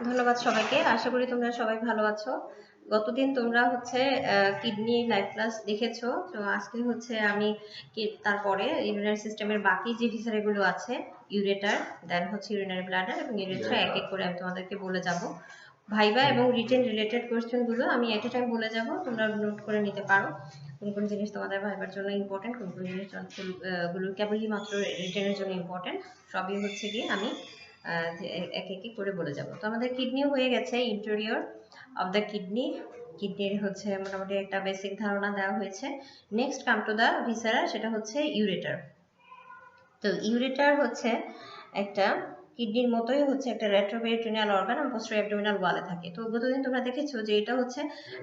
ধন্যবাদ সবাইকে। আশা করি তোমরা সবাই ভালো আছো। গতদিন তোমরা হচ্ছে কিডনি লাইভ ক্লাস দেখেছো। তো আজকে হচ্ছে আমি তারপরে ইউরিনারি সিস্টেমের বাকি যে ভিসারাগুলো আছে, ইউরেটার, দেন হচ্ছে ইউরিনারি ব্লাডার এবং ইউরেথ্রা এক এক করে আমি তোমাদেরকে বলে যাব। ভাইবা এবং রিটেন রিলেটেড কোয়েশ্চেনগুলো আমি এট এ টাইম বলে যাব, তোমরা নোট করে নিতে পারো কোন কোন জিনিস তোমাদের ভাইবার জন্য ইম্পর্টেন্ট, কোন কোন জিনিস গুলো কেবলই মাত্র রিটেনের জন্য ইম্পর্টেন্ট, সবই হচ্ছে গিয়ে আমি এক এক করে বলে যাব। তো আমাদের কিডনিও হয়ে গেছে, ইন্টেরিয়র অফ দ্য কিডনি, কিডনির হচ্ছে মোটামুটি একটা বেসিক ধারণা দেওয়া হয়েছে। নেক্সট কাম টু দ্য ভিসারা, সেটা হচ্ছে ইউরেটার। তো ইউরেটার হচ্ছে একটা কিডনির মতোই হচ্ছে একটা রেট্রোপেরিটোনিয়াল অর্গান এবং পোস্টেরিয়র অ্যাবডোমিনাল ওয়ালে থাকে। তো গতদিন তোমরা দেখেছো যে এটা হচ্ছে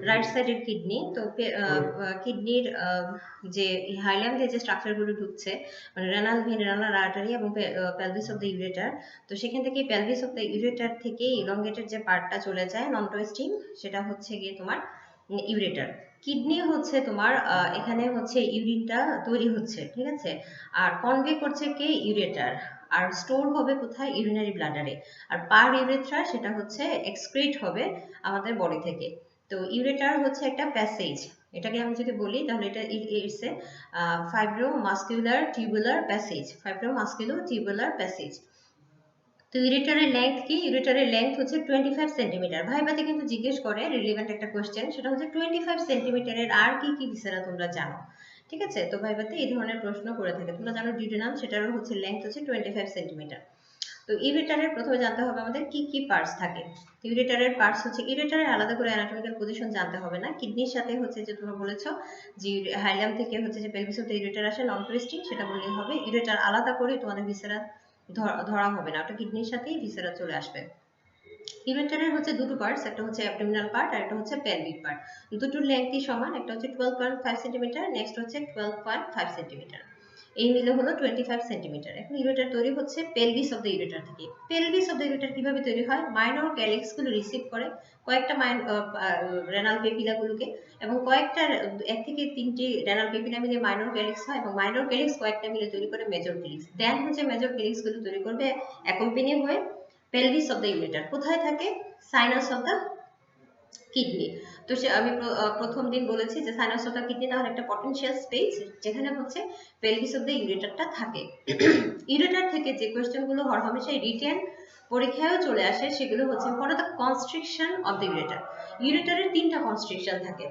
রাইট সাইডের কিডনি। তো কিডনির যে হাইলাম দিয়ে যে স্ট্রাকচারগুলো ঢুকছে, মানে রেনাল ভেন, রেনাল আর্টারি এবং পেলভিস অফ দ্য ইউরেটার। তো সেখান থেকে পেলভিস অফ দ্য ইউরেটার থেকে ইলংগেটেড যে পার্টটা চলে যায় নন টুইস্টিং, সেটা হচ্ছে গিয়ে তোমার ইউরেটার। কিডনি হচ্ছে তোমার এখানে হচ্ছে ইউরিনটা তৈরি হচ্ছে, ঠিক আছে, আর কনভে করছে কে? ইউরেটার। আর স্টোর হবে কোথায়? ইউরিনারি ব্লাডারে। আর পার ইউরেথ্রা সেটা হচ্ছে এক্সক্রিট হবে আমাদের বডি থেকে। তো ইউরেটার হচ্ছে একটা প্যাসেজ, এটাকে আমি যদি বলি তাহলে এটা it's a fibromuscular tubular passage, fibromusculo tubular passage. তো ইউরেটারের লেন্থ কি? ইউরেটারের লেন্থ হচ্ছে 25 সেন্টিমিটার। ভাইবাতে কিন্তু জিজ্ঞেস করে রিলেভেন্ট একটা কোয়েশ্চেন, সেটা হচ্ছে 25 সেন্টিমিটারের আর কি কি ভিসেরা তোমরা জানো, ঠিক আছে? তো ভাইবাতে এই ধরনের প্রশ্ন করে থাকে। তোমরা জানো ডিউডেনাম, সেটারও হচ্ছে লেন্থ হচ্ছে 25 সেন্টিমিটার। তো ইউরেটারের প্রথমে জানতে হবে আমাদের কি কি পার্টস থাকে। ইউরেটারের পার্টস হচ্ছে, ইউরেটারের আলাদা করে অ্যানাটমিক্যাল পজিশন জানতে হবে না। কিডনির সাথে হচ্ছে যে তোমরা বলেছো যে হাইলাম থেকে হচ্ছে যে পেলভিস অফ দ্য ইউরেটার আসে নন টুইস্টিং, সেটা বললেই হবে। ইউরেটার আলাদা করে তোমাদের ভিসেরা ধরা হবে না, ওটা কিডনির সাথেই ভিসেরা চলে আসবে। ইউরেটারের হচ্ছে দুটো পার্টস, একটা হচ্ছে অ্যাবডোমিনাল পার্ট আর একটা হচ্ছে পেলভিক পার্ট। দুটোর লেন্থই সমান, একটা হচ্ছে 12.5 সেন্টিমিটার, নেক্সট হচ্ছে 12.5 সেন্টিমিটার। এই মিলে হলো 25 সেন্টিমিটার। এখন ইউরেটার তৈরি হচ্ছে পেলভিস অফ দ্য ইউরেটার থেকে। পেলভিস অফ দ্য ইউরেটার কিভাবে তৈরি হয়? মাইনর ক্যালিক্স গুলো রিসিভ করে কয়েকটা রেনাল পেপিলা গুলোকে, এবং কয়েকটা এক থেকে তিনটি রেনাল পেপিলা মিলে মাইনর ক্যালিক্স হয়, এবং মাইনর ক্যালিক্স কয়েকটা মিলে তৈরি করে মেজর ক্যালিক্স। দেন হচ্ছে মেজর ক্যালিক্স গুলো তৈরি করবে অ্যাকম্পানি হয়ে পেলভিস অফ দ্য ইউরেটার। কোথায় থাকে? Sinus of the kidney. তো আমি প্রথম দিন বলেছি যে সাইনাস অফ দ্য কিডনি তাহলে একটা পটেনশিয়াল স্পেস যেখানে হচ্ছে পেলভিস অফ দ্য ইউরেটারটা থাকে। ইউরেটার থেকে যে কোয়েশ্চেনগুলো হরহামেশাই রিটেন পরীক্ষায়ও চলে আসে, সেগুলো হচ্ছে what are the constriction of the ureter. ইউরেটারের তিনটা কনস্ট্রিকশন থাকে।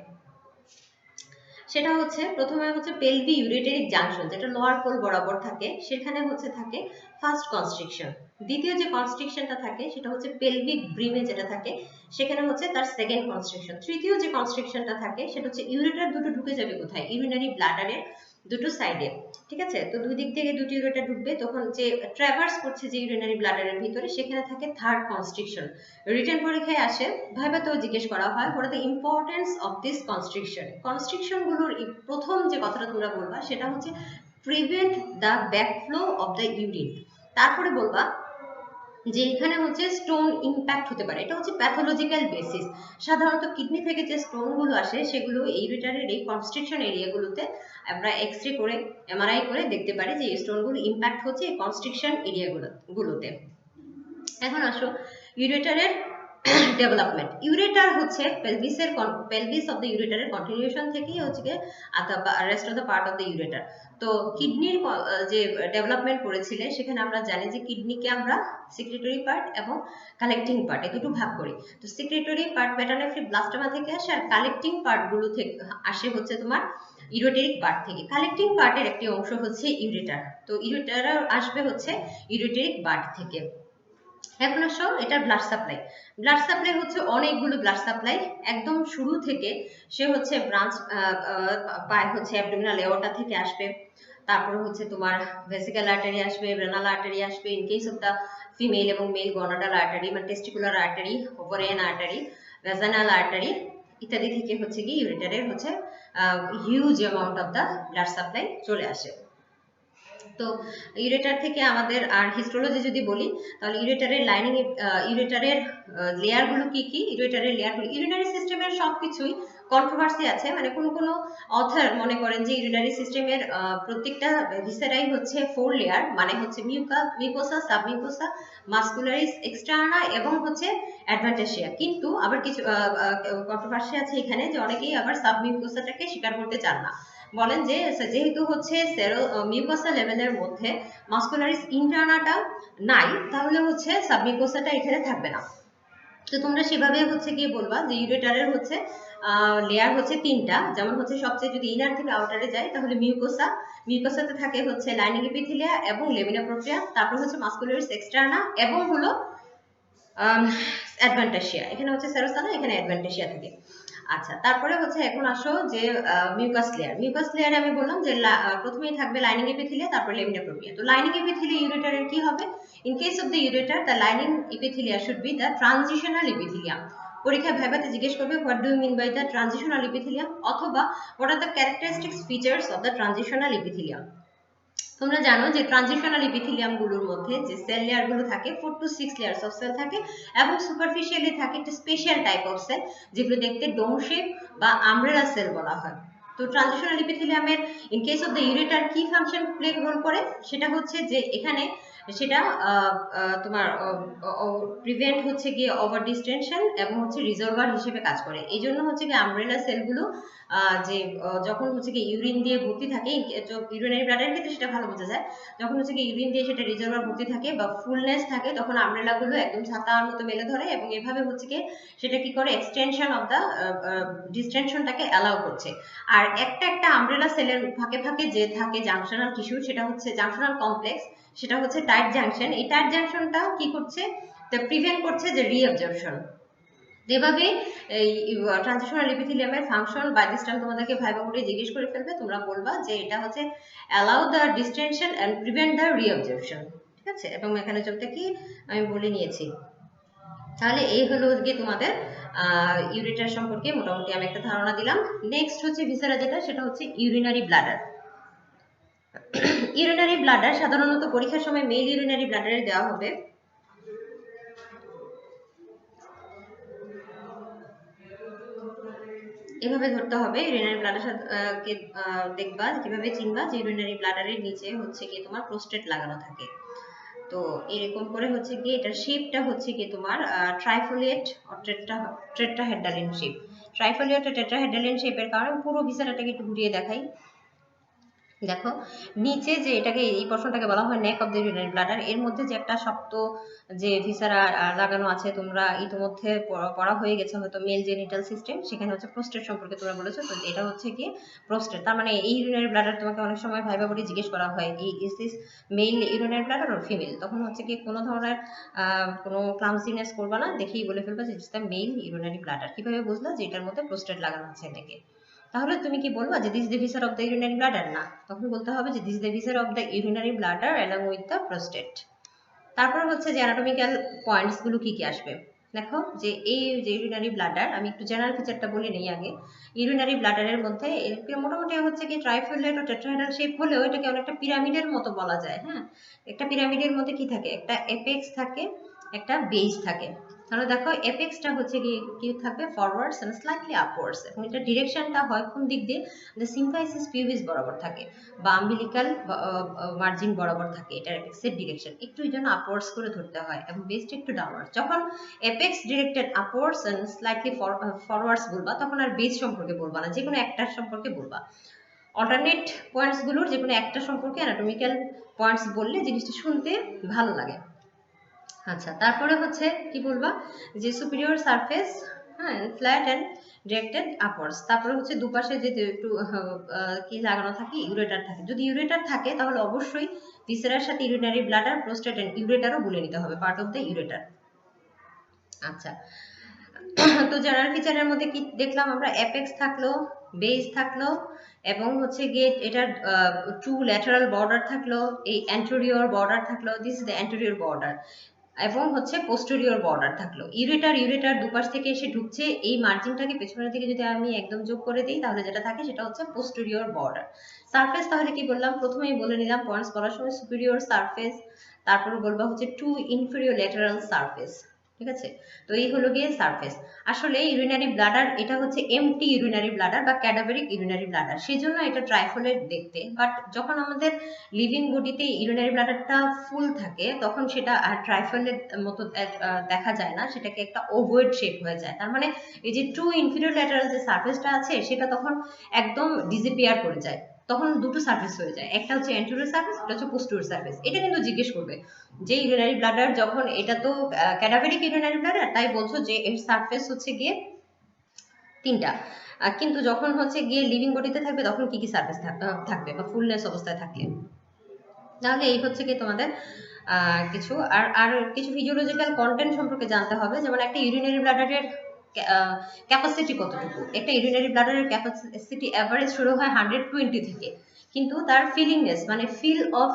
সেটা হচ্ছে প্রথমে হচ্ছে পেলভি ইউরেটারিক জাংশন, যেটা লোয়ার পোল বরাবর থাকে, সেখানে হচ্ছে থাকে ফার্স্ট কনস্ট্রিকশন। দ্বিতীয় যে কনস্ট্রিকশনটা থাকে সেটা হচ্ছে পেলভিক ব্রিমে যেটা থাকে, সেখানে হচ্ছে তার সেকেন্ড কনস্ট্রিকশন। তৃতীয় যে কনস্ট্রিকশনটা থাকে সেটা হচ্ছে ইউরেটার দুটো ঢুকে যাবে কোথায়? ইউরিনারি ব্লাডারের দুটো সাইডে, ঠিক আছে? তো দুই দিক থেকে দুটি ইউরেটার ঢুকবে, তখন যে ট্রাভার্স করছে যে ইউরিনারি ব্লাডারের ভিতরে, সেখানে থাকে থার্ড কনস্ট্রিকশন। রিটেন পরীক্ষায় আসে, ভাইভাতেও জিজ্ঞেস করা হয় what are the importance of this constriction. Constriction গুলোর প্রথম যে কথাটা তোমরা বলবা সেটা হচ্ছে prevent the backflow of the urine. তারপরে বলবা যে এখানে হচ্ছে স্টোন ইম্প্যাক্ট হতে পারে, এটা হচ্ছে প্যাথোলজিক্যাল বেসিস। সাধারণত কিডনি থেকে যে স্টোন গুলো আসে সেগুলো ইউরেটারের এই কনস্ট্রিকশন এরিয়াগুলোতে আমরা এক্সরে করে, এমআরআই করে দেখতে পারি যে এই স্টোনগুলো ইম্প্যাক্ট হচ্ছে এই কনস্ট্রিকশন এরিয়াগুলোতে। এখন আসো ইউরেটারের ডেভেলপমেন্ট। ইউরেটার হচ্ছে পেলভিস অফ দ্য ইউরেটারের কন্টিনিউশন থেকেই হচ্ছে rest of the part of the ureter. তো কিডনির যে ডেভেলপমেন্ট করেছিলে, সেখানে আমরা জানি যে কিডনিকে আমরা সিক্রেটরি পার্ট এবং কালেক্টিং পার্ট এই দুটো ভাগ করি। তো সিক্রেটরি পার্ট মেটানেফ্রিক ব্লাস্টোমা থেকে আসে, আর কালেক্টিং পার্ট গুলো থেকে আসে হচ্ছে তোমার ইউরেটারিক পার্ট থেকে। কালেক্টিং পার্টের একটি অংশ হচ্ছে ইউরেটার। তো ইউরেটার আসবে হচ্ছে ইউরেটারিক পার্ট থেকে। এখন আসো এটার ব্লাড সাপ্লাই। ব্লাড সাপ্লাই হচ্ছে অনেকগুলো ব্লাড সাপ্লাই, একদম শুরু থেকে সে হচ্ছে ব্রাঞ্চ পায় হচ্ছে অ্যাবডোমিনাল এওর্টা থেকে আসবে, তারপর হচ্ছে তোমার ভেসিক্যাল আর্টারি আসবে, রেনাল আর্টারি আসবে, in case of the female এবং মেল গনাডাল আর্টারি, মানে testicular artery, ovarian artery, vaginal artery ইত্যাদি থেকে হচ্ছে কি ইউরেটারের হচ্ছে huge amount of the blood supply চলে আসে। তো ইউরেটার থেকে আমাদের আর হিস্টোলজি যদি বলি তাহলে ইউরেটারের লাইনিং, ইউরেটারের লেয়ারগুলো কি কি? ইউরেটারের লেয়ারগুলো ইউরিনারি সিস্টেমের সবকিছুই কন্ট্রোভার্সি আছে, মানে কোনো অথর মনে করেন যে ইউরিনারি সিস্টেমের প্রত্যেকটা ভিসেরাই হচ্ছে 4 লেয়ার, মানে হচ্ছে মিউকোসা, সাবমিউকোসা, মাসকুলারিস এক্সটার্না এবং হচ্ছে অ্যাডভেন্টেশিয়া। কিন্তু আবার কিছু কন্ট্রোভার্সি আছে এখানে, যে অনেকেই আবার সাবমিউকোসাটাকে স্বীকার করতে চান না, বলেন যে যেহেতু হচ্ছে মিউকোসা লেভেলের মধ্যে মাসকুলারিস ইন্টারনাটা নাই, তাহলে হচ্ছে সাবমিউকোসাটা এখানে থাকবে না। তো তোমরা সেভাবে হচ্ছে গিয়ে বলবা যে ইউরেটারের হচ্ছে লেয়ার হচ্ছে 3টা, যেমন হচ্ছে সবচেয়ে যদি ইনার থেকে আউটারে যায় তাহলে মিউকোসাতে থাকে হচ্ছে লাইনিং এপিথেলিয়া এবং লেমিনা প্রোপ্রিয়া, তারপর হচ্ছে মাসকুলারিস এক্সটার্না এবং হলো অ্যাডভেন্টেশিয়া। এখানে হচ্ছে সেরোসানা, এখানে অ্যাডভেন্টেশিয়া থাকে। আচ্ছা, তারপরে হচ্ছে এখন আসো যে মিউকাস লেয়ারে আমি বললাম যে প্রথমেই থাকবে লাইনিং এপিথেলিয়া, তারপর লেমিনা প্রোপ্রিয়া। তো লাইনিং এপিথেলিয়া ইউরেটারের কি হবে? In case of the ureter the lining epithelia should be the transitional epithelium. পরীক্ষায় ভাইভাতে জিজ্ঞেস করবে what do you mean by the transitional epithelium, অথবা what are the characteristics features of the transitional epithelium. তোমরা জানো যে ট্রানজিশনাল এপিথেলিয়াম গুলোর মধ্যে যে সেল লেয়ার গুলো থাকে 4 to 6 লেয়ার্স অফ সেল থাকে, এবং সুপারফিশিয়ালি থাকে একটা স্পেশাল টাইপ অফ সেল যেগুলো দেখতে ডোম শেপ বা আমব্রেলা সেল বলা হয়। তো ট্রানজিশনাল এপিথেলিয়ামের in case of the ureter কি ফাংশন প্লে রোল করে, সেটা হচ্ছে যে এখানে সেটা তোমার প্রিভেন্ট হচ্ছে গিয়ে ওভার ডিস্টেনশন এবং হচ্ছে রিজর্ভার হিসেবে কাজ করে। এই জন্য হচ্ছে গিয়ে আমব্রেলা সেলগুলো যে যখন হচ্ছে কি ইউরিন দিয়ে ভর্তি থাকে, ইউরিনারি ব্লাডারের ক্ষেত্রে সেটা ভালো বোঝা যায়, যখন হচ্ছে কি ইউরিন দিয়ে সেটা রিজার্ভার ভর্তি থাকে বা ফুলনেস থাকে, তখন আমব্রেলা গুলো একদম ছাতার মতো মেলে ধরে, এবং এভাবে হচ্ছে কি সেটা কি করে এক্সটেনশন অফ দা ডিস্টেনশনটাকে অ্যালাউ করছে। আর একটা একটা আমব্রেলা সেলের ফাঁকে ফাঁকে যে থাকে জাংশনাল টিস্যু, সেটা হচ্ছে জাংশনাল কমপ্লেক্স, সেটা হচ্ছে টাইট জাংশন। এই টাইট জাংশনটা কি করছে, প্রিভেন্ট করছে যে রিঅ্যাবজর্পশন। যেভাবে এই ট্রানজিশনাল এপিথেলিয়ামের ফাংশন বাই দিস টাইম তোমাদেরকে ভাইবা বোর্ডে জিজ্ঞেস করে ফেলবে, তোমরা বলবা যে এটা হচ্ছে allow the distension and prevent the reabsorption. ঠিক আছে, এবং মেকানিজমটা কি আমি বলে নিয়েছি। তাহলে এই হলো গিয়ে তোমাদের ইউরেটার সম্পর্কে মোটামুটি আমি একটা ধারণা দিলাম। নেক্সট হচ্ছে ভিসেরা, যেটা সেটা হচ্ছে ইউরিনারি ব্লাডার। ইউরিনারি ব্লাডার সাধারণত পরীক্ষার সময় মেল ইউরিনারি ব্লাডারে দেওয়া হবে। এভাবে ধরতে হবে ইউরিনারি ব্লাডার কে দেখবা কিভাবে চিনবা যে ইউরিনারি ব্লাডারের নিচে হচ্ছে কি তোমার প্রোস্টেট লাগানো থাকে। তো এরকম করে হচ্ছে কি এটার শেপটা হচ্ছে কি তোমার ট্রাইফোলিয়েট অর টেট্রাহেড্রালিন শেপ। ট্রাইফোলিয়েট ও টেট্রাহেড্রালিন শেপের কারণে পুরো ভিসাটাকে একটু ঘুরিয়ে দেখাই। দেখো নিচে যে এটাকে এই পোর্শনটাকে বলা হয় নেক অফ দ্য ইউরিনারি ব্লাডার, এর মধ্যে যে একটা শক্ত যে ভিসারা লাগানো আছে, তোমরা ইতিমধ্যে পড়া হয়ে গেছে হয়তো মেল জেনিটাল সিস্টেম, সেখানে হচ্ছে প্রোস্টেট সম্পর্কে তোমরা বলেছো। তো এটা হচ্ছে কি প্রোস্টেট, তার মানে এই ইউরিনারি ব্লাডার তোমাকে অনেক সময় ভাইবা বলে জিজ্ঞেস করা হয় এই is this male urinary bladder or female, তখন হচ্ছে কি কোনো ধরনের কোনো ক্লামসিনেস করবা না, দেখেই বলে ফেলবা যে it's the male urinary bladder. কিভাবে বুঝলা যে এটার মধ্যে প্রোস্টেট লাগানো আছে এটাকে? তাহলে তুমি কি বলবা যে দিস দ্য ভিসার অফ দ্য ইউরিনারি ব্লাডার? না, তখন বলতে হবে যে দিস দ্য ভিসার of the urinary bladder along with the prostate. তারপর হচ্ছে যে অ্যানাটমিক্যাল পয়েন্টস গুলো কি কি আসবে। দেখো যে এই যে ইউরিনারি ব্লাডার, আমি একটু জেনারেল ফিচারটা বলে নেই আগে। ইউরিনারি ব্লাডারের মধ্যে মোটামুটি হচ্ছে কি ট্রাইফোলেট ও টেট্রাহেড্রাল শেপ হলেও এটাকে অনেকটা পিরামিডের মতো বলা যায়। হ্যাঁ, একটা পিরামিডের মধ্যে কি থাকে, একটা এপেক্স থাকে, একটা বেস থাকে। তাহলে দেখো এপেক্সটা হচ্ছে কি থাকবে ফরওয়ার্ডস এন্ড স্লাইটলি আপওয়ার্ডস, এবং এটা ডিরেকশনটা হয় কোন দিক দিয়ে, দ্য সিম্পাইসিস পিউবিস বরাবর থাকে বা আম্বিলিকাল মার্জিন বরাবর থাকে, এটা এপেক্সের ডিরেকশন একটু এই জন্য আপওয়ার্ডস করে ধরতে হয়, এবং বেসটা একটু ডাউনওয়ার্ডস। যখন apex directed upwards and slightly forwards বলবা, তখন আর বেস সম্পর্কে বলবা না, যে কোনো একটার সম্পর্কে বলবা। অল্টারনেট পয়েন্টস গুলোর যে কোনো একটা সম্পর্কে অ্যানাটমিক্যাল পয়েন্টস বললে জিনিসটা শুনতে ভালো লাগে। আচ্ছা, তারপরে হচ্ছে কি বলবা যে সুপিরিয়র সারফেস, হ্যাঁ, ফ্ল্যাট এন্ড ডিরেক্টেড আপওয়ার্ডস। তারপরে হচ্ছে দুপাশে যে একটু কি লাগানো থাকে, ইউরেটার থাকে। যদি ইউরেটার থাকে তাহলে অবশ্যই ভিসেরার সাথে ইউরিনারি ব্লাডার, প্রোস্টেট এন্ড ইউরেটারও বলে নিতে হবে, পার্ট অফ দ্য ইউরেটার। আচ্ছা, তো জেনারেল ফিচারের মধ্যে কি দেখলাম আমরা, অ্যাপেক্স থাকলো, বেস থাকলো, এবং হচ্ছে গিয়ে এটার টু ল্যাটারাল বর্ডার থাকলো, এই অ্যান্টেরিয়র বর্ডার থাকলো, this is the anterior border, এবং হচ্ছে পোস্টেরিয়র বর্ডার থাকলো। ইউরেটার দুপাশ থেকে এসে ঢুকছে, এই মার্জিনটাকে পেছনের দিকে যদি আমি একদম যোগ করে দিই তাহলে যেটা থাকে সেটা হচ্ছে পোস্টেরিয়র বর্ডার। সারফেস তাহলে কি বললাম, প্রথমেই বলে নিলাম পয়েন্টস বলার সময় সুপিরিয়র সারফেস, তারপরে বলবো হচ্ছে টু ইনফেরিয়র ল্যাটারাল সারফেস। ঠিক আছে। তো এই হলো গিয়ে সারফেস। আসলে ইউরিনারি ব্লাডার এটা হচ্ছে এমটি ইউরিনারি ব্লাডার বা ক্যাডাভারিক ইউরিনারি ব্লাডার, সেই জন্য এটা ট্রাইফলেট দেখতে। বাট যখন আমাদের লিভিং বডিতে ইউরিনারি ব্লাডারটা ফুল থাকে তখন সেটা আর ট্রাইফলেট মতো দেখা যায় না, সেটাকে একটা ওভয়েড শেপ হয়ে যায়। তার মানে এই যে ট্রু ইনফিরিয়র ল্যাটারাল যে সারফেসটা আছে সেটা তখন একদম ডিসঅ্যাপিয়ার করে যায়। তখন দুটো সার্ভিস হয়ে যায়, একটা হচ্ছে অ্যান্টেরিয়র সার্ভিস, একটা হচ্ছে পোস্টেরিয়র সার্ভিস। এটা কিন্তু জিজ্ঞেস করবে যে ইউরিনারি ব্লাডার যখন, এটা তো ক্যাডাভারিক ইউরিনারি ব্লাডার, তাই বলছো যে এর সারফেস হচ্ছে গিয়ে তিনটা, কিন্তু যখন হচ্ছে গিয়ে লিভিং বডিতে থাকবে তখন কি কি সার্ভিস থাকবে বা ফুলনেস অবস্থায় থাকলে। তাহলে এই হচ্ছে কি তোমাদের কিছু আর আর কিছু ফিজিওলজিক্যাল কন্টেন্ট সম্পর্কে জানতে হবে। যেমন একটা ইউরিনারি ব্লাডারের ক্যাপাসিটি কতটুকু। একটা ইউরিনারি ব্লাডারের ক্যাপাসিটি অ্যাভারেজ শুরু হয় 120 থেকে, কিন্তু তার ফিলিংনেস মানে ফিল অফ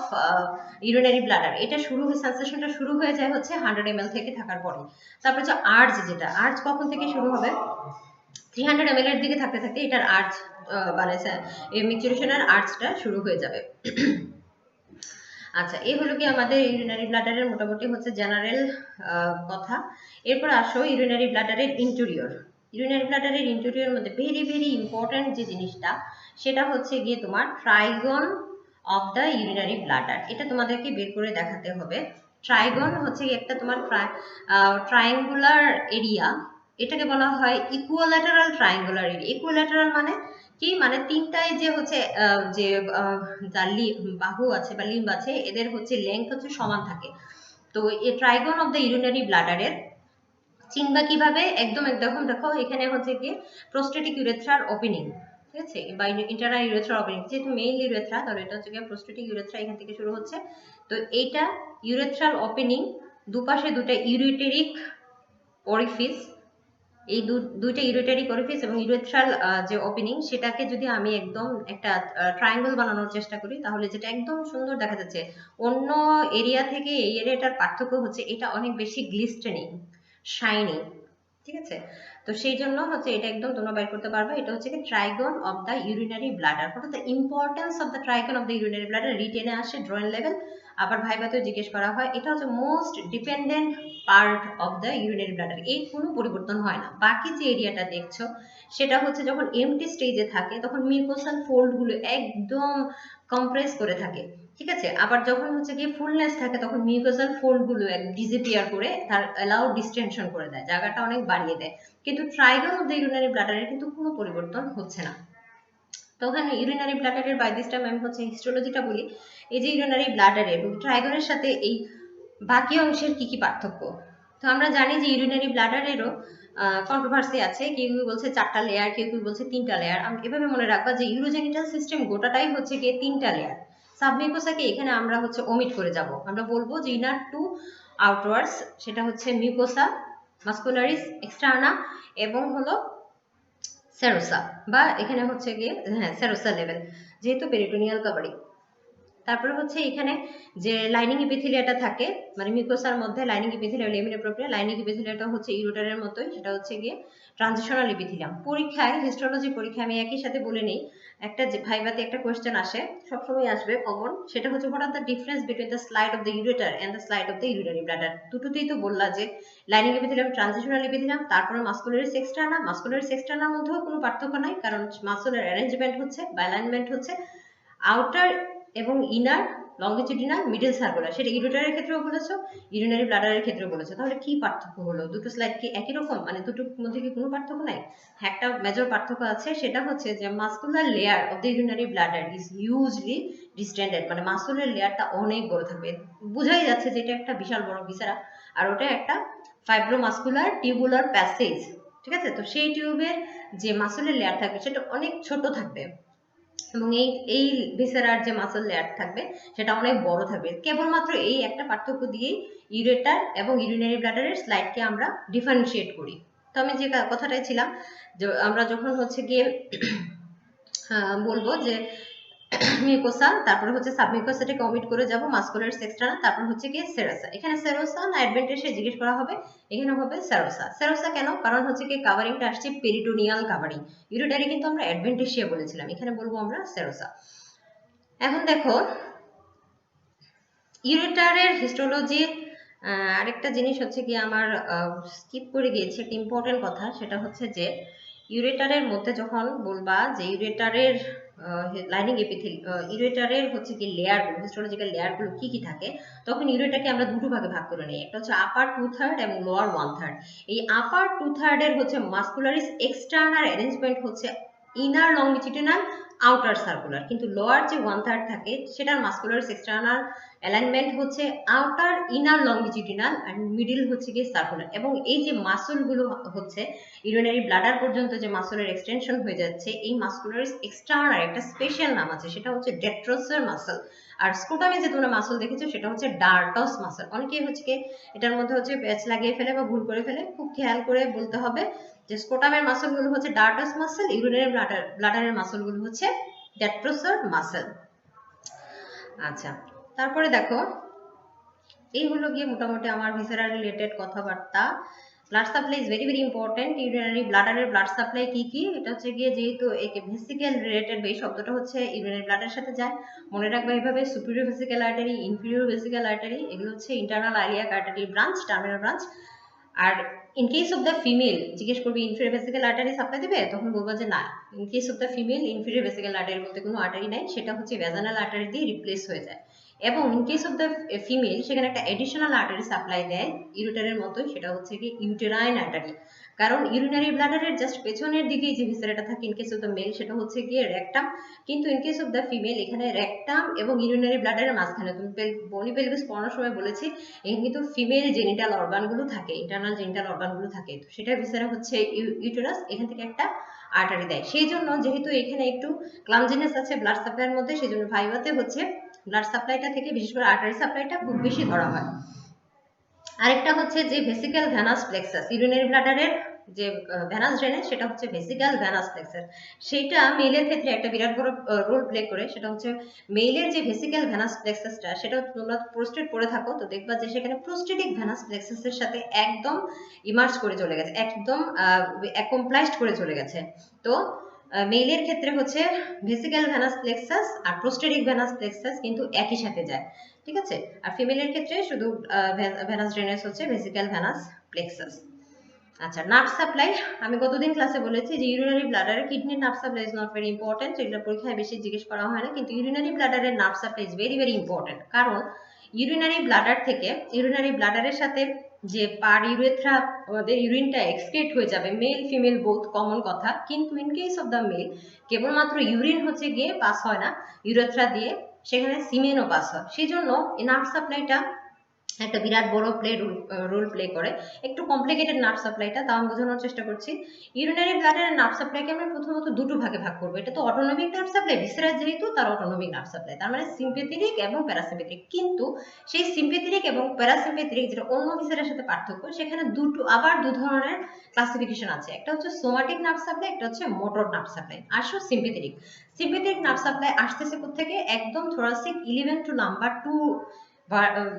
ইউরিনারি ব্লাডার এটা শুরু হয়ে সেন্সেশনটা শুরু হয়ে যায় হচ্ছে 100 ml থেকে থাকার পরে। তারপর হচ্ছে আর্জ, যেটা আর্জ কখন থেকে শুরু হবে, 300 ml এর দিকে থাকতে থাকতে এটার আর্জ মানে ম্যাচুরেশনের আর্জটা শুরু হয়ে যাবে। আচ্ছা, এই হলো কি আমাদের ইউরিনারি ব্লাডারের মোটামুটি হচ্ছে জেনারেল কথা। এরপর আসো ইউরিনারি ব্লাডারের ইন্টেরিয়র। ইউরিনারি ব্লাডারের ইন্টেরিয়র মধ্যে ভেরি ভেরি ইম্পর্টেন্ট যে জিনিসটা সেটা হচ্ছে গিয়ে তোমার ট্রাইগন অফ দ্য ইউরিনারি ব্লাডার। এটা তোমাদেরকে বের করে দেখাতে হবে। ট্রাইগন হচ্ছে একটা তোমার ট্রায়াঙ্গুলার এরিয়া, এটাকে বলা হয় ইকুয়াল্যাটারাল ট্রায়াঙ্গুলার এরিয়া। ইকুয়াল্যাটারাল মানে কি, মানে তিনটায় যে হচ্ছে যে যার বাহু আছে বা লিম্ব আছে এদের হচ্ছে লেংথ হচ্ছে সমান থাকে। তো এই ট্রাইগন অফ দ্য ইউরিনারি ব্লাডারের চিনবা কিভাবে, একদম একদম দেখো এখানে হচ্ছে কি প্রোস্টেটিক ইউরেথ্রার ওপেনিং, ঠিক আছে, বা ইন্টারনাল ইউরেথ্রার ওপেনিং, যেহেতু মেইন ইউরেথ্রা তাহলে এটা হচ্ছে প্রোস্টেটিক ইউরেথ্রা, এখান থেকে শুরু হচ্ছে। তো এইটা ইউরেথ্রাল ওপেনিং, দুপাশে দুটা ইউরেটেরিক অরিফিস, এই দুইটা ইউরেটারি অরিফিস এবং ইউরেথ্রাল যে ওপেনিং সেটাকে যদি আমি একদম একটা ট্রায়াঙ্গল বানানোর চেষ্টা করি তাহলে যেটা একদম সুন্দর দেখা যাচ্ছে। অন্য এরিয়া থেকে এই এরিয়াটার পার্থক্য হচ্ছে এটা অনেক বেশি গ্লিস্টেনিং, শাইনি, ঠিক আছে। তো সেই জন্য হচ্ছে এটা একদম তোমরা বের করতে পারবে। এটা হচ্ছে কি trigone of the urinary bladder. অর্থাৎ the importance of the trigone of the urinary bladder রিটেনে আসে ড্রয়িং লেভেল, আবার ভাইভাতেও জিজ্ঞেস করা হয়। এটা হচ্ছে most dependent part of the urinary bladder, এর কোনো পরিবর্তন হয় না। বাকি যে এরিয়াটা দেখছো সেটা হচ্ছে যখন এমটি স্টেজে থাকে তখন মিউকোসাল ফোল্ড গুলো একদম কম্প্রেস করে থাকে, ঠিক আছে। আবার যখন হচ্ছে গিয়ে ফুলনেস থাকে তখন মিউকোসাল ফোল্ড গুলো ডিসঅ্যাপিয়ার করে তার অ্যালাউ ডিস্টেনশন করে দেয়, জায়গাটা অনেক বাড়িয়ে দেয়। কিন্তু ট্রাইগন অফ দ্য ইউরিনারি ব্লাডারের কিন্তু কোনো পরিবর্তন হচ্ছে না। তো ওখানে ইউরিনারি ব্লাডারের বাই দিস টাইম আমি হচ্ছে হিস্টোলজিটা বলি। এই যে ইউরিনারি ব্লাডারে এবং ট্রাইগনের সাথে এই বাকি অংশের কি কি পার্থক্য। তো আমরা জানি যে ইউরিনারি ব্লাডারেরও কন্ট্রোভার্সি আছে, কেউ কেউ বলছে 4টা লেয়ার, কেউ কেউ বলছে 3টা লেয়ার। এভাবে মনে রাখবা যে ইউরোজেনিটাল সিস্টেম গোটাটাই হচ্ছে গিয়ে 3টা লেয়ার। সাবমিউকোসাকে এখানে আমরা হচ্ছে ওমিট করে যাব, আমরা বলবো যে ইনার টু আউটওয়ার্ডস, সেটা হচ্ছে মিউকোসা, মাস্কুলারিস এক্সটার্না এবং হলো সেরোসা, বা এখানে হচ্ছে গিয়ে হ্যাঁ সেরোসা লেভেল, যেহেতু পেরিটোনিয়াল কাভারিং। তারপরে হচ্ছে এখানে যে লাইনিং ইপিথেলিয়াটা থাকে, মানে মিউকোসার মধ্যে লাইনিং ইপিথেলিয়াম লেমিনার প্রক্রিয়া, লাইনিং ইপিথেলিয়াটা হচ্ছে ইউরেটারের মতোই, সেটা হচ্ছে গিয়ে ট্রানজিশনাল ইপিথেলিয়াম। পরীক্ষায় হিস্টোলজি পরীক্ষায় আমি একই সাথে বলে নেই, একটা যে ভাইভাতে একটা কোয়েশ্চেন আসে, সবসময় আসবে কমন, সেটা হচ্ছে what are the difference between the slide of the ureter and the slide of the urinary bladder. দুটোতেই তো বললা যে লাইনিং ইপিথেলিয়াম, ট্রানজিশনাল ইপিথেলিয়াম, তারপরে মাস্কুলারিস এক্সটার্না। মাস্কুলারিস এক্সটার্নার মধ্যেও কোনো পার্থক্য নাই, কারণ মাসলের অ্যারেঞ্জমেন্ট হচ্ছে বা অ্যালাইনমেন্ট হচ্ছে আউটার এবং ইনার, লংগিটিউডিনাল, মিডল সার্কুলার। সেটা ইউরেটারের ক্ষেত্রেও বলেছো, ইউরিনারি ব্লাডারের ক্ষেত্রেও বলেছো। তাহলে কি পার্থক্য হলো, দুটো স্লাইড কি একই রকম, মানে দুটোর মধ্যে কি কোনো পার্থক্য নাই? হ্যাঁ, একটা মেজর পার্থক্য আছে, সেটা হচ্ছে যে muscular layer of the urinary bladder is hugely distended, মানে মাসুলের লেয়ারটা অনেক বড় থাকবে। বোঝাই যাচ্ছে যে এটা একটা বিশাল বড় ভিসেরা, আর ওটা একটা ফাইব্রোমাসকুলার টিউবুলার প্যাসেজ, ঠিক আছে। তো সেই টিউবের যে মাসুলের লেয়ার থাকবে সেটা অনেক ছোট থাকবে, এবং এই এই ভিসেরার যে মাসল লেয়ার থাকবে সেটা অনেক বড় থাকবে। কেবলমাত্র এই একটা পার্থক্য দিয়েই ইউরেটার এবং ইউরিনারি ব্লাডারের স্লাইডকে আমরা ডিফারেন্সিয়েট করি। তো আমি যে কথাটাই ছিলাম, যে আমরা যখন হচ্ছে গিয়ে বলবো যে মিউকোসা, তারপরে হচ্ছে সাবমিউকোসাটাকে অমিট করে যাব, মাস্কুলারিস এক্সটার্না, তারপর হচ্ছে গিয়ে সেরোসা। এখানে সেরোসা না অ্যাডভেন্টেজে জিজ্ঞেস করা হবে, এখানে হবে সেরোসা। সেরোসা কেন, কারণ হচ্ছে কি কাভারিংটা আসছে পেরিটোনিয়াল কাভারিং, ইউরেটারি কিন্তু আমরা অ্যাডভেন্টেজিয়া বলেছিলাম, এখানে বলবো আমরা সেরোসা। এখন দেখো ইউরেটারের হিস্টোলজি আরেকটা জিনিস হচ্ছে কি আমার স্কিপ করে গিয়েছে একটা ইম্পর্টেন্ট কথা, সেটা হচ্ছে যে ইউরেটারের মধ্যে যখন বলবা যে ইউরেটারের লাইনিং এপিথেল ইউরেটারের হচ্ছে কি লেয়ারগুলো, হিস্টোলজিক্যাল লেয়ারগুলো কি কি থাকে, তখন ইউরেটারকে আমরা দুটো ভাগে ভাগ করে নিই, একটা হচ্ছে আপার 2/3 এবং লোয়ার 1/3। এই আপার 2/3 এর হচ্ছে মাসকুলারিস এক্সটার্নাল অ্যারেঞ্জমেন্ট হচ্ছে ইনার লংগিটিউডিনাল আউটার সার্কুলার, কিন্তু লোয়ার যে 1/3 থাকে সেটার মাসকুলারিস এক্সটার্নাল অ্যালাইনমেন্ট হচ্ছে outer inner longitudinal and middle হচ্ছে গিয়ে সার্কুলার। এবং এই যে মাসলগুলো হচ্ছে ইউরিনারি ব্লাডার পর্যন্ত যে মাসলের এক্সটেনশন হয়ে যাচ্ছে, এই মাসকুলারিস এক্সটার্নাল একটা স্পেশাল নাম আছে, সেটা হচ্ছে ডেট্রোসার মাসল। আর স্ক্রোটামে যে তোমরা মাসল দেখেছো সেটা হচ্ছে ডার্টস মাসল। অনেকেই হচ্ছে কি এটার মধ্যে হচ্ছে প্যাচ লাগিয়ে ফেলে বা ভুল করে ফেলে, খুব খেয়াল করে বলতে হবে যে স্ক্রোটামের মাসলগুলো হচ্ছে ডার্টস মাসল, ইউরিনারি ব্লাডারের মাসলগুলো হচ্ছে ডেট্রোসার মাসল। আচ্ছা, তারপরে দেখো এই হলো গিয়ে মোটামুটি আমার ভিসেরা রিলেটেড কথাবার্তা। Blood supply is very very important. Urinary ব্লাডারের ব্লাড সাপ্লাই কি কি, এটা হচ্ছে গিয়ে যেহেতু একে ভেসিক্যাল রিলেটেড, এই শব্দটা হচ্ছে ইউরিনারি ব্লাডের সাথে যায়, মনে রাখবে এইভাবে superior vesical artery, inferior vesical artery, এগুলো হচ্ছে internal iliac artery branch, terminal branch. আর in case of the female জিজ্ঞেস করবে ইনফিরিয়র ভেসিক্যাল আর্টারি সাপ্লাই দেবে, তখন বলবো যে না, in case of the female inferior vesical artery বলতে কোনো আর্টারি নাই, সেটা হচ্ছে ভ্যাজানাল আর্টারি দিয়ে রিপ্লেস হয়ে যায়। এবং in case of the female সেখানে একটা এডিশনাল আর্টারি সাপ্লাই দেয় ইউরেটারের মতোই, সেটা হচ্ছে কি ইউটেরাইন আর্টারি। কারণ ইউরিনারি ব্লাডারের জাস্ট পেছনের দিকেই যে ভিসেরাটা থাকে in case of the male সেটা হচ্ছে গিয়ে রেকটাম, কিন্তু in case of the female এখানে রেকটাম এবং ইউরিনারি ব্লাডারের মাঝখানে, তুমি বনি পেলভিস পড়ানোর সময় বলেছি এখানে কিন্তু ফিমেল জেনিটাল অর্গানগুলো থাকে, ইন্টারনাল জেনিটাল অর্গানগুলো থাকে, তো সেটার ভিসেরা হচ্ছে ইউটেরাস, এখান থেকে একটা আর্টারি দেয়। সেই জন্য যেহেতু এখানে একটু ক্লামজিনেস আছে ব্লাড সাপ্লাইয়ের মধ্যে, সেই জন্য ভাইভাতে হচ্ছে ব্লাড সাপ্লাইটা থেকে বিশেষ করে আর্টারি সাপ্লাইটা খুব বেশি ধরা হয়। আরেকটা হচ্ছে যে ভেসিক্যাল ভ্যানাস প্লেক্সাস, ইউরিনারি ব্লাডারের যে ভ্যানাস ড্রেনেজ সেটা হচ্ছে ভেসিক্যাল ভ্যানাস প্লেক্সাস, সেইটা মেলের ক্ষেত্রে একটা বিরাট বড় রোল প্লে করে। সেটা হচ্ছে মেলের যে ভেসিক্যাল ভ্যানাস প্লেক্সাসটা, সেটা তোমরা প্রোস্টেট পড়ে থাকো তো দেখবা যে সেখানে প্রোস্টেটিক ভ্যানাস প্লেক্সাসের সাথে একদম ইমার্জ করে চলে গেছে, একদম অ্যাকমপ্লাইজড করে চলে গেছে। তো মেলের ক্ষেত্রে হচ্ছে ভেসিক্যাল ভ্যানাস প্লেক্সাস আর প্রোস্টেটিক ভ্যানাস প্লেক্সাস কিন্তু একই সাথে যায়, ঠিক আছে। আর ফিমেলের ক্ষেত্রে শুধু ভ্যানাস ড্রেনেজ হচ্ছে ভেসিক্যাল ভ্যানাস প্লেক্সাস। আচ্ছা, নার্ভ সাপ্লাই, আমি গতদিন ক্লাসে বলেছি যে ইউরিনারি ব্লাডারে kidney nerve supply is not very important, এগুলো পরীক্ষায় বেশি জিজ্ঞেস করা হয় না, কিন্তু ইউরিনারি ব্লাডারের nerve supply is very very important. কারণ ইউরিনারি ব্লাডার থেকে ইউরিনারি ব্লাডারের সাথে যে পার ইউরেথ্রা আমাদের ইউরিনটা এক্সক্রিট হয়ে যাবে, মেল ফিমেল বোথ কমন কথা, কিন্তু in case of the male কেবলমাত্র ইউরিন হচ্ছে গিয়ে পাস হয় না ইউরেথ্রা দিয়ে, সেখানে সিমেনও পাস হয়। সেই জন্য এই নার্ভ সাপ্লাইটা একটা বিরাট বড় রোল প্লে করে। একটু কমপ্লিকেটেড নার্ভ সাপ্লাইটা, তাও আমি বোঝানোর চেষ্টা করছি। ইউরিনারি ব্লাডারের নার্ভ সাপ্লাইকে আমরা প্রথমত দুটো ভাগে ভাগ করবো। এটা তো অটোনমিক নার্ভ সাপ্লাই, ভিসেরা যেহেতু তার অটোনমিক নার্ভ সাপ্লাই, তার মানে সিম্পেথেটিক এবং প্যারাসিম্পেথেটিক। কিন্তু সেই সিম্পেথেটিক এবং প্যারাসিম্পেথেটিক যেটা অন্য ভিসেরার সাথে পার্থক্য, সেখানে আবার দু ধরনের ক্লাসিফিকেশন আছে, একটা হচ্ছে সোমাটিক নার্ভ সাপ্লাই, একটা হচ্ছে মোটর নার্ভ সাপ্লাই। আসো সিম্পেথেটিক। সিম্পেথেটিক নার্ভ সাপ্লাই আসতেছে কোত্থেকে, একদম থোরাসিক 11 টু নাম্বার 2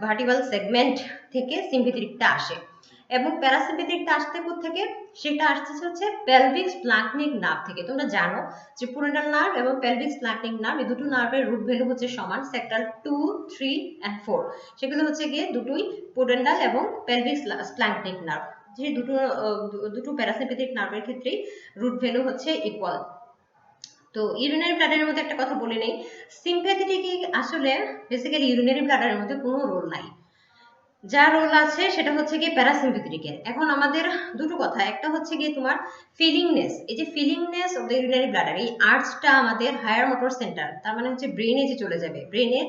ভার্টিবাল সেগমেন্ট থেকে সিম্পেথেটিকটা আসে। এবং প্যারাসিম্পেথেটিকটা আসতে থেকে, সেটা আসতেছে হচ্ছে পেলভিক স্প্ল্যাঙ্কনিক নার্ভ থেকে। তোমরা জানো যে পুরেন্টাল নার্ভ এবং পেলভিক স্প্ল্যাঙ্কনিক নার্ভ এই দুটো নার্ভের রুট ভ্যালু হচ্ছে সমান, সেক্টর 2, 3 এন্ড 4। সেগুলো হচ্ছে গিয়ে দুটোই পুরেন্টাল এবং পেলভিক স্প্ল্যাঙ্কনিক নার্ভ। যে দুটো প্যারাসিম্পেথেটিক নার্ভের ক্ষেত্রেই রুট ভ্যালু হচ্ছে ইকুয়াল। তো ইউরিনারি ব্লাডারের মধ্যে একটা কথা বলে নেই, সিম্প্যাথেটিক আসলে বেসিক্যালি ইউরিনারি ব্লাডারের মধ্যে কোনো রোল নাই, যা রোল আছে সেটা হচ্ছে গিয়ে প্যারাসিম্প্যাথেটিকের। এখন আমাদের দুটো কথা, একটা হচ্ছে গিয়ে তোমার ফিলিংনেস, এই যে ফিলিংনেস অফ দ্য ইউরিনারি ব্লাডার, এই আর্টসটা আমাদের হায়ার মোটর সেন্টার, তার মানে হচ্ছে ব্রেনে যে চলে যাবে, ব্রেনের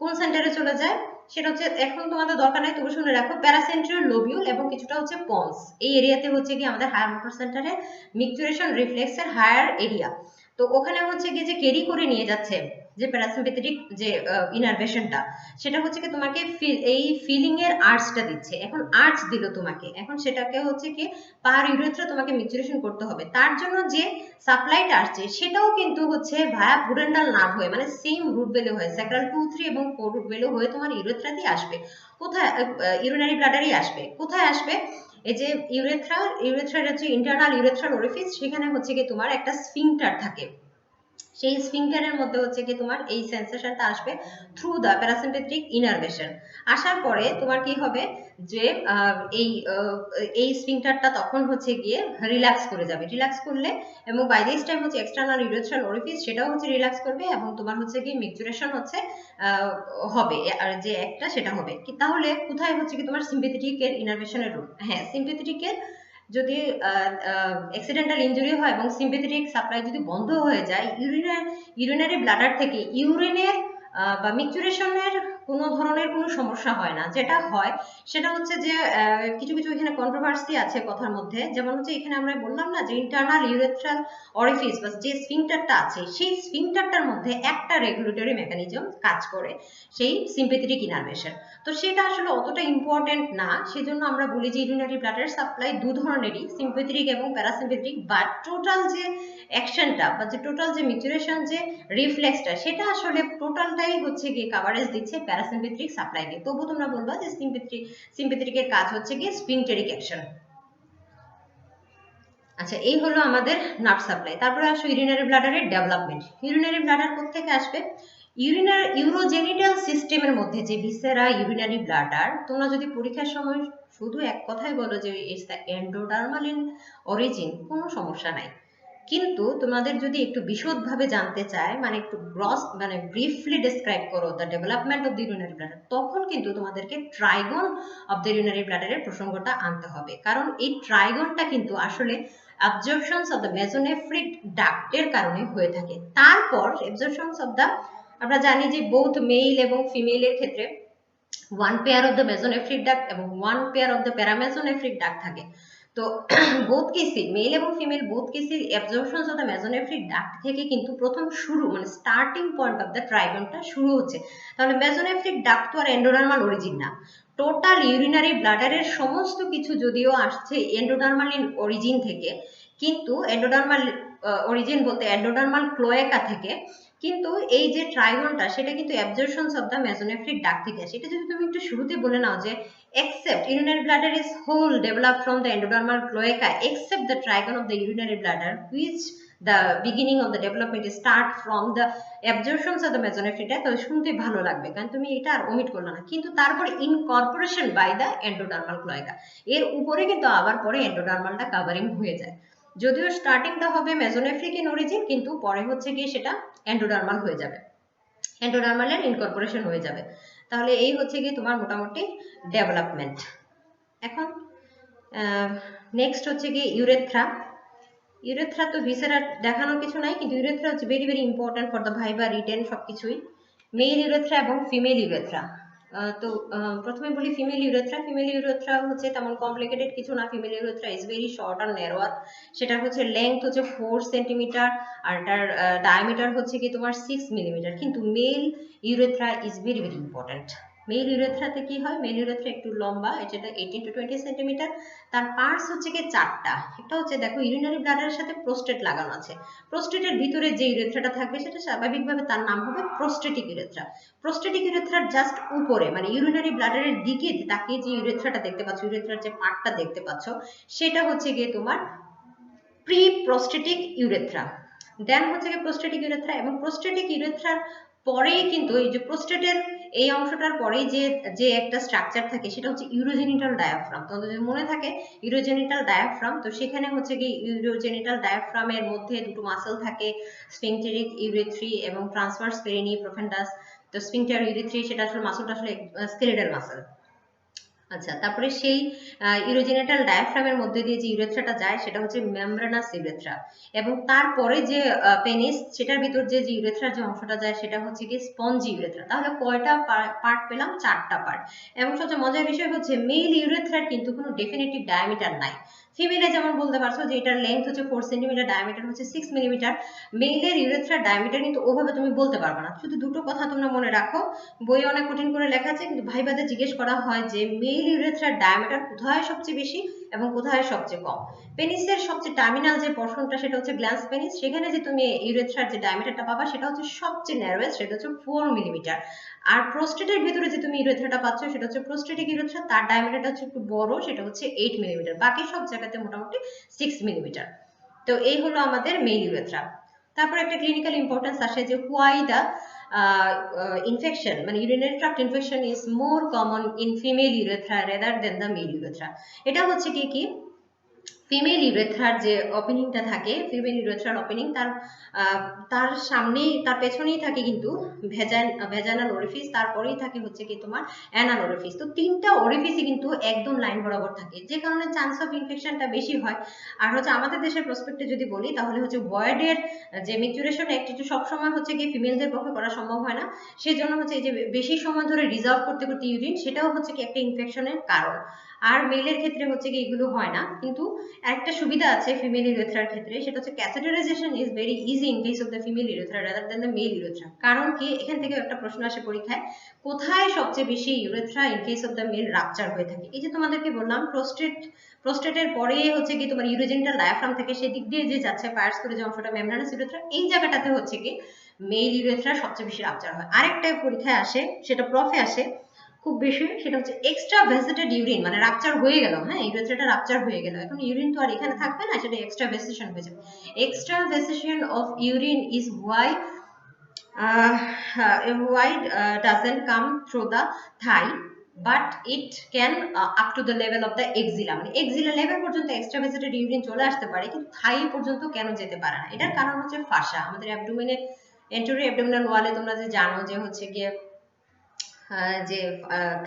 কোন সেন্টারে চলে যায় সেটা হচ্ছে, এখন তোমাদের দরকার নাই তবু শুনে রাখো, প্যারাসেন্ট্রিয়াল লোবিউল এবং কিছুটা হচ্ছে পন্স, এই এরিয়াতে হচ্ছে গিয়ে আমাদের হায়ার মোটর সেন্টারে মিকচুরেশন রিফ্লেক্সের হায়ার এরিয়া। তো ওখানে হচ্ছে গিয়ে যে ক্যারি করে নিয়ে যাচ্ছে যে প্যারাসিম্পেথেটিক যে ইনারভেশনটা, সেটা হচ্ছে কি তোমাকে এই ফিলিং এর আর্টসটা দিচ্ছে। এখন আর্টস দিল তোমাকে, এখন সেটাকে হচ্ছে কি পার ইউরেথ্রা তোমাকে মিকচুরেশন করতে হবে, তার জন্য যে সাপ্লাইটা আসছে সেটাও কিন্তু হচ্ছে ভায়া পুরেন্টাল নার্ভ হয়ে, মানে সেম রুট ভ্যালু হয়ে স্যাক্রাল 2, 3 এবং 4 রুট ভ্যালু হয়ে তোমার ইউরেথ্রাতেই আসবে। কোথায়? ইউরিনারি ব্লাডারই আসবে। কোথায় আসবে? এই যে ইউরেথ্রার হচ্ছে ইন্টারনাল ইউরেথ্রাল ওরিফিস, সেখানে হচ্ছে কি তোমার একটা স্ফিংটার থাকে, সেই স্ফিংক্টারের মধ্যে হচ্ছে কি তোমার এই সেন্সেশনটা আসবে থ্রু দ্য প্যারাসিম্পেথিক ইনারভেশন। আসার পরে তোমার কি হবে যে এই এই স্ফিংক্টারটা তখন হচ্ছে গিয়ে রিল্যাক্স করে যাবে। রিল্যাক্স করলে এবং বাই দিস টাইম হচ্ছে এক্সটার্নাল ইউরেথ্রাল অরিফিস সেটাও হচ্ছে রিল্যাক্স করবে এবং তোমার হচ্ছে কি মিকচুরেশন হচ্ছে হবে, আর যে একটা সেটা হবে কি। তাহলে কোথায় হচ্ছে কি তোমার সিম্পেথেটিকের ইনারভেশনের রোল? হ্যাঁ, সিম্পেথেটিকের যদি অ্যাক্সিডেন্টাল ইনজুরি হয় এবং সিম্পেথেটিক সাপ্লাই যদি বন্ধ হয়ে যায়, ইউরিনারি ব্লাডার থেকে ইউরিনের বা মিকচুরেশনের কোনো ধরনের কোনো সমস্যা হয় না। যেটা হয় সেটা হচ্ছে যে কিছু কিছু এখানে কন্ট্রোভার্সি আছে কথার মধ্যে। যেমন হচ্ছে এখানে আমরা বললাম না যে ইন্টারনাল ইউরেথ্রাল অরিফিস বা যে স্ফিংক্টারটা আছে সেই স্ফিংক্টারটার মধ্যে একটা রেগুলেটরি মেকানিজম কাজ করে, সেই সিম্পেথেটিক ইনারভেশন। তো সেটা আসলে অতটা ইম্পর্টেন্ট না, সেজন্য আমরা বলি যে ইউরিনারি ব্লাডার সাপ্লাই দু ধরনেরই, সিম্পেথেটিক এবং প্যারাসিম্পেথেটিক, বাট টোটাল যে অ্যাকশনটা বা যে টোটাল যে মিচুরেশন যে রিফ্লেক্সটা সেটা আসলে টোটালটাই হচ্ছে গিয়ে কাভারেজ দিচ্ছে প্যারাসিম্পেথেটিক সাপ্লাইকে। তবু তোমরা বলবা যে সিম্পেথেটিকের কাজ হচ্ছে গিয়ে স্ফিংক্টেরিক অ্যাকশন। আচ্ছা, এই হলো আমাদের নার্ভ সাপ্লাই। তারপরে আসো ইউরিনারি ব্লাডারের ডেভেলপমেন্ট। ইউরিনারি ব্লাডার কোত্থেকে আসবে? ইউরোজেনিটাল সিস্টেমের মধ্যে যে ভিসেরা ইউরিনারি ব্লাডার, তোমরা যদি পরীক্ষার সময় শুধু এক কথাই বলো যে it's the endodermal in origin, কোনো সমস্যা নাই। কিন্তু তোমাদের যদি একটু বিশদভাবে জানতে চায়, মানে একটু গ্রস মানে ব্রিফলি ডেসক্রাইব করো the development of the urinary bladder, তখন কিন্তু তোমাদেরকে ট্রাইগন অফ দ্য ইউরিনারি ব্লাডারের প্রসঙ্গটা আনতে হবে। কারণ এই ট্রাইগনটা কিন্তু আসলে অ্যাবজর্পশনস অফ দ্য মেসোনেফ্রিক ডাক্টের কারণে হয়ে থাকে। তারপর অ্যাবজর্পশনস অফ দ্য, আমরা জানি যে বোথ মেল এবং ফিমেলের ক্ষেত্রে one pair of the mesonephric duct এবং one pair of the paramesonephric duct থাকে। তো বোথ কেসে মেল এবং ফিমেল বোথ কেসে absorptions of the mesonephric duct থেকে কিন্তু প্রথম শুরু, মানে স্টার্টিং পয়েন্ট অফ দ্য ট্রাইগনটা শুরু হচ্ছে। তাহলে মেসোনেফ্রিক ডাক্ট তো আর এন্ডোডার্মাল অরিজিন না। টোটাল ইউরিনারি ব্লাডারের সমস্ত কিছু যদিও আসছে এন্ডোডার্মাল অরিজিন থেকে, কিন্তু এন্ডোডার্মাল অরিজিন বলতে এন্ডোডার্মাল ক্লোয়েকা থেকে, কিন্তু এই যে ট্রাইগনটা সেটা কিন্তু অ্যাবজর্পশনস অফ দ্য মেসোনেফ্রিক ডাক্ট থেকে আসে। এটা যদি তুমি একটু শুরুতে বলে নাও যে except urinary bladder is whole developed from the endodermal cloaca except the trigon of the urinary bladder, which the beginning of the development start from the absorptions of the mesonephric duct, তাহলে শুনতে ভালো লাগবে কারণ তুমি এটা আর omit করলে না। কিন্তু তারপর ইনকর্পোরেশন বাই দ্য এন্ডোডার্মাল ক্লোয়াকা, এর উপরে কিন্তু আবার পরে এন্ডোডার্মালটা কাভারিং হয়ে যায়। যদিও স্টার্টিংটা হবে মেসোনেফ্রিক ইন অরিজিন, কিন্তু পরে হচ্ছে গিয়ে সেটা এন্ডোডার্মাল হয়ে যাবে, এন্ডোডার্মালের ইনকর্পোরেশন হয়ে যাবে। তাহলে এই হচ্ছে গিয়ে তোমার মোটামুটি ডেভেলপমেন্ট। এখন নেক্সট হচ্ছে গিয়ে ইউরেথ্রা। ইউরেথ্রা তো ভিসেরা দেখানোর কিছু নাই, কিন্তু ইউরেথ্রা হচ্ছে very very important for the viva written সবকিছুই। মেল ইউরেথ্রা এবং ফিমেল ইউরেথ্রা। তো প্রথমে বলি ফিমেল ইউরেথ্রা। ফিমেল ইউরেথ্রা হচ্ছে তেমন কমপ্লিকেটেড কিছু না। Female urethra is very short আর ন্যারোয়ার। সেটা হচ্ছে লেংথ হচ্ছে 4 সেন্টিমিটার আর তার ডায়ামিটার হচ্ছে কি তোমার 6 মিলিমিটার। কিন্তু male urethra is very very important. Male ইউরেথ্রাতে কি হয়? মেল ইউরেথ্রা একটু লম্বা, এটা 18 to 20 সেন্টিমিটার। তার পার্টস হচ্ছে কি চারটা। একটা হচ্ছে দেখো ইউরিনারি ব্লাডারের সাথে প্রোস্টেট লাগানো আছে। প্রোস্টেটের ভিতরে যে ইউরেথ্রাটা থাকবে সেটা স্বাভাবিকভাবে তার নাম হবে প্রোস্টেটিক ইউরেথ্রা। প্রোস্টেটিক ইউরেথ্রার জাস্ট উপরে, মানে ইউরিনারি ব্লাডারের দিকে তাকিয়ে যে ইউরেথ্রাটা দেখতে পাচ্ছ, ইউরেথ্রার যে পার্টটা দেখতে পাচ্ছ, সেটা হচ্ছে গিয়ে তোমার প্রি প্রোস্টেটিক ইউরেথ্রা। দেন হচ্ছে গিয়ে প্রোস্টেটিক ইউরেথ্রা, এবং প্রোস্টেটিক ইউরেথ্রার পরেই কিন্তু এই যে প্রোস্টেটের এই অংশটার পরেই যে যে একটা স্ট্রাকচার থাকে সেটা হচ্ছে ইউরোজেনিটাল ডায়াফ্রাম। তোমাদের যদি মনে থাকে ইউরোজেনিটাল ডায়াফ্রাম, তো সেখানে হচ্ছে কি ইউরোজেনিটাল ডায়াফ্রামের মধ্যে দুটো মাসল থাকে, স্ফিংক্টেরিক ইউরেথ্রি এবং ট্রান্সভার্স পেরিনি প্রোফান্ডাস। তো স্ফিংক্টার ইউরেথ্রি সেটা আসলে মাসলটা আসলে স্কেলেটাল মাসল। আচ্ছা, তারপরে সেই ইউরোজেনিটাল ডায়াফ্রামের মধ্যে দিয়ে যে ইউরেথ্রাটা যায় সেটা হচ্ছে মেমব্রেনাস ইউরেথ্রা, এবং তারপরে যে পেনিস সেটার ভিতর যে ইউরেথ্রার যে অংশটা যায় সেটা হচ্ছে কি স্পঞ্জি ইউরেথ্রা। তাহলে কয়টা পার্ট পেলাম? চারটা পার্ট। এবং সবচেয়ে মজার বিষয় হচ্ছে মেল ইউরেথ্রার কিন্তু কোনো ডেফিনিটিভ ডায়ামিটার নাই। ফিমেলে যেমন বলতে পারছো যে এটার লেংথ হচ্ছে 4 সেন্টিমিটার, ডায়ামিটার হচ্ছে 6 মিলিমিটার। মেলের ইউরেথ্রার ডায়ামিটার কিন্তু ওভাবে তুমি বলতে পারবে না। শুধু দুটো কথা তোমরা মনে রাখো, বইয়ে অনেক কঠিন করে লেখা আছে, কিন্তু ভাইবাতে জিজ্ঞেস করা হয় যে মেল ইউরেথ্রার ডায়ামিটার কোথায় সবচেয়ে বেশি এবং কোথায় সবচেয়ে কম। পেনিসের সবচেয়ে টার্মিনাল যে পর্শনটা সেটা হচ্ছে গ্ল্যান্স পেনিস, সেখানে যে তুমি ইউরেথ্রার যে ডায়ামিটারটা পাবা সেটা হচ্ছে সবচেয়ে ন্যারোয়েস্ট, সেটা হচ্ছে 4 মিলিমিটার। আর প্রোস্টেটের ভিতরে যে তুমি ইউরেথ্রাটা পাচ্ছ সেটা হচ্ছে প্রোস্টেটিক ইউরেথ্রা, তার ডায়ামিটারটা হচ্ছে একটু বড়, সেটা হচ্ছে 8 মিলিমিটার। বাকি সব জায়গাতে মোটামুটি 6 মিলিমিটার। তো এই হলো আমাদের মেল ইউরেথ্রা। তারপর একটা ক্লিনিক্যাল ইম্পর্টেন্স আসে যে হোয়াই দ্য ইনফেকশন মানে urinary tract infection is more common in female urethra rather than the male urethra. এটা হচ্ছে কি ফিমেল ইউরেথ্রার যে ওপেনিংটা থাকে, ফিমেল ইউরেথ্রার ওপেনিং তার সামনেই তার পেছনেই থাকে কিন্তু ভেজানাল ওরিফিস, তারপরেই থাকে হচ্ছে কি তোমার অ্যানাল ওরিফিস। তো তিনটা ওরিফিসই কিন্তু একদম লাইন বরাবর থাকে, যে কারণে চান্স অফ ইনফেকশনটা বেশি হয়। আর হচ্ছে আমাদের দেশের প্রসপেক্টে যদি বলি তাহলে হচ্ছে বয়েডের যে ম্যাচুরেশন একটু সবসময় হচ্ছে কি ফিমেলদের পক্ষে করা সম্ভব হয় না, সেই জন্য হচ্ছে এই যে বেশি সময় ধরে রিজার্ভ করতে করতে ইউরিন, সেটাও হচ্ছে কি একটা ইনফেকশনের কারণ। আর মেলের ক্ষেত্রে হচ্ছে কি এগুলো হয় না, কিন্তু একটা সুবিধা আছে ফিমেল ইউরেথ্রার ক্ষেত্রে, সেটা হচ্ছে catheterization is very easy in case of the female urethra rather than the male urethra. কারণ কি এখান থেকে একটা প্রশ্ন আসে পরীক্ষায়, কোথায় সবচেয়ে বেশি urethra in case of the male rupture হয়ে থাকে? এই যে তোমাদেরকে বললাম প্রোস্টেটের পরে হচ্ছে কি তোমার ইউরোজেনিটাল ডায়াফ্রাম থেকে সেদিক দিয়ে যে যাচ্ছে পায়ার্স করে যে অংশটা মেমব্রেনাস ইউরেথ্রা, এই জায়গাটাতে হচ্ছে কি মেল ইউরেথ্রা সবচেয়ে বেশি রাপচার হয়। আরেকটা পরীক্ষায় আসে, সেটা প্রফে আসে খুব বেশি, সেটা হচ্ছে এক্সট্রা ভেসেটেড ইউরিন, মানে রাপচার হয়ে গেল, হ্যাঁ ইউরেথ্রাটা রাপচার হয়ে গেল, এখন ইউরিন তো আর এখানে থাকবে না, সেটা এক্সট্রা ভেসেশন হয়ে যাবে। Extravasation of urine is why doesn't come through the thigh but it can up to the level of the axilla, মানে এক্সিলা লেভেল পর্যন্ত এক্সট্রা ভেসেটেড ইউরিন চলে আসতে পারে, কিন্তু থাই পর্যন্ত কেন যেতে পারে না? এটার কারণ হচ্ছে ফাসা। আমাদের অ্যাবডোমেনে এন্টেরিয়র অ্যাবডোমিনাল ওয়ালে তোমরা যে জানো যে হচ্ছে গিয়ে যে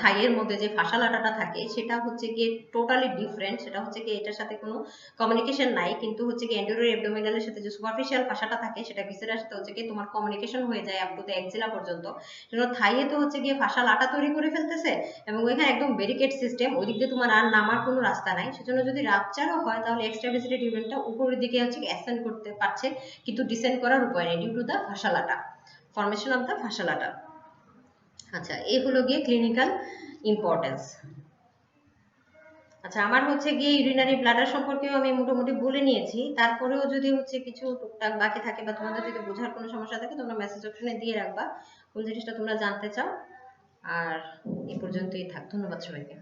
থাইয়ের মধ্যে যে ফাসালাটাটা থাকে সেটা হচ্ছে গিয়ে টোটালি ডিফারেন্ট, সেটা হচ্ছে গিয়ে এটার সাথে কোনো কমিউনিকেশন নাই, কিন্তু হচ্ছে গিয়ে এন্টেরিয়র অ্যাবডোমিনালের সাথে যে সুপারফিশিয়াল ফাসাটা থাকে সেটা ভিসেরার সাথে হচ্ছে গিয়ে তোমার কমিউনিকেশন হয়ে যায় আপ টু দ্য এক্সিলা পর্যন্ত। যেন থাইয়ে তো হচ্ছে গিয়ে ফাসালাটা তৈরি করে ফেলতেছে এবং ওইখানে একদম ব্যারিকেড সিস্টেম, ওই দিক দিয়ে তোমার আর নামার কোনো রাস্তা নাই, সেজন্য যদি রাপচারও হয় তাহলে এক্সট্রা ভেসিটেড ইউরিনটা উপরের দিকে হচ্ছে অ্যাসেন্ড করতে পারছে কিন্তু ডিসেন্ড করার উপায় নেই due to the fascia lata, formation of the fascia lata. আচ্ছা, এই হলো গিয়ে ক্লিনিক্যাল ইম্পর্টেন্স। আচ্ছা, আমার হচ্ছে গিয়ে ইউরিনারি ব্লাডার সম্পর্কেও আমি মোটামুটি বলে নিয়েছি, তারপরেও যদি হচ্ছে কিছু টুকটাক বাকি থাকে বা তোমাদের যদি বোঝার কোনো সমস্যা থাকে তোমরা মেসেজ অপশনে দিয়ে রাখবা কোন জিনিসটা তোমরা জানতে চাও। আর এই পর্যন্তই থাক, ধন্যবাদ সবাইকে।